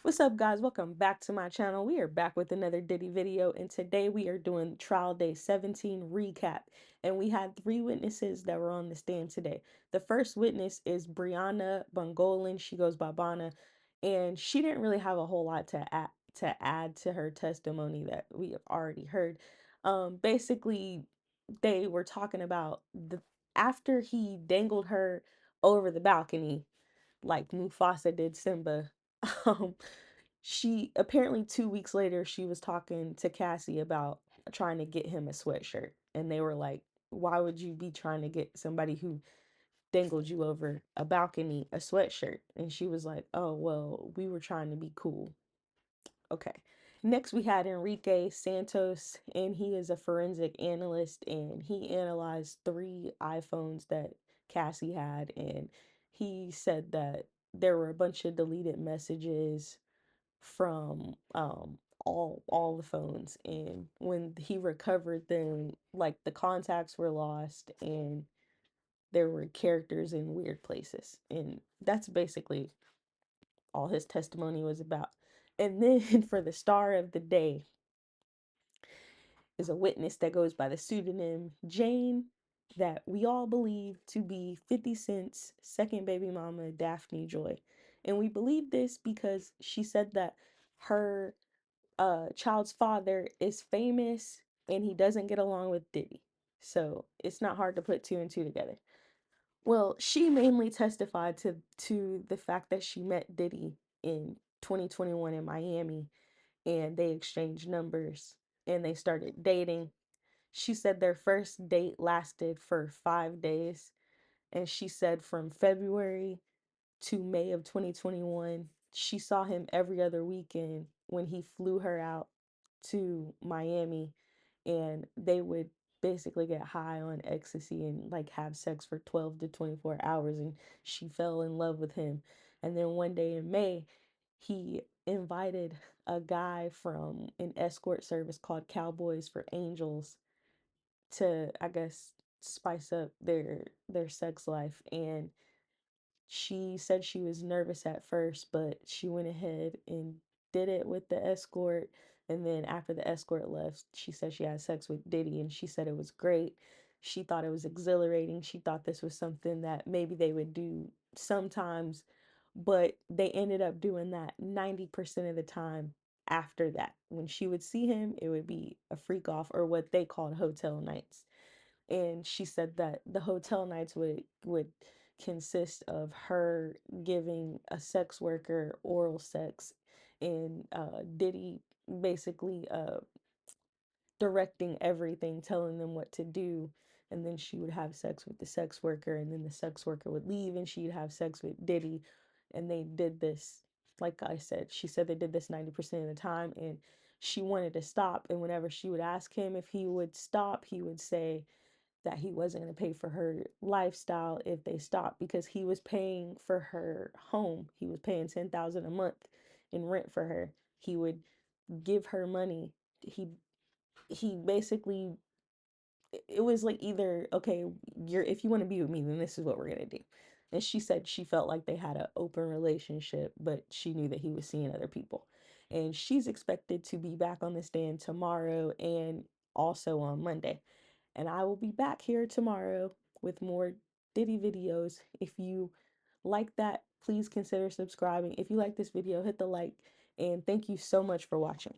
What's up, guys? Welcome back to my channel. We are back with another Diddy video, and today we are doing trial day 17 recap. And we had three witnesses that were on the stand today. The first witness is Brianna Bungolin. She goes by Bana, and she didn't really have a whole lot to add to her testimony that we have already heard. Basically, they were talking about the after he dangled her over the balcony like Mufasa did Simba. Um, she apparently 2 weeks later she was talking to Cassie about trying to get him a sweatshirt, and they were like, "Why would you be trying to get somebody who dangled you over a balcony a sweatshirt?" And she was like, "Oh well, we were trying to be cool." Okay. Next, we had Enrique Santos, and he is a forensic analyst, and he analyzed three iPhones that Cassie had, and he said that there were a bunch of deleted messages from all the phones, and when he recovered them, like the contacts were lost, and there were characters in weird places, and that's basically all his testimony was about. And then for the star of the day is a witness that goes by the pseudonym Jane, that we all believe to be 50 Cent's second baby mama, Daphne Joy. And we believe this because she said that her child's father is famous and he doesn't get along with Diddy. So it's not hard to put two and two together. Well, she mainly testified to the fact that she met Diddy in 2021 in Miami, and they exchanged numbers and they started dating. She said their first date lasted for 5 days, and she said from February to May of 2021, she saw him every other weekend when he flew her out to Miami, and they would basically get high on ecstasy and like have sex for 12 to 24 hours, and she fell in love with him. And then one day in May, he invited a guy from an escort service called Cowboys for Angels to, I guess, spice up their sex life. And she said she was nervous at first, but she went ahead and did it with the escort. And then after the escort left, she said she had sex with Diddy, and she said it was great. She thought it was exhilarating. She thought this was something that maybe they would do sometimes, but they ended up doing that 90% of the time after that. When she would see him, it would be a freak off, or what they called hotel nights. And she said that the hotel nights would consist of her giving a sex worker oral sex, and Diddy basically directing everything, telling them what to do. And then she would have sex with the sex worker, and then the sex worker would leave and she'd have sex with Diddy. And they did this, like I said, she said they did this 90% of the time, and she wanted to stop. And whenever she would ask him if he would stop, he would say that he wasn't going to pay for her lifestyle if they stopped, because he was paying for her home. He was paying 10,000 a month in rent for her. He would give her money. He basically, it was like, either, okay, you're, if you want to be with me, then this is what we're going to do. And she said she felt like they had an open relationship, but she knew that he was seeing other people. And she's expected to be back on the stand tomorrow and also on Monday. And I will be back here tomorrow with more Diddy videos. If you like that, please consider subscribing. If you like this video, hit the like, and thank you so much for watching.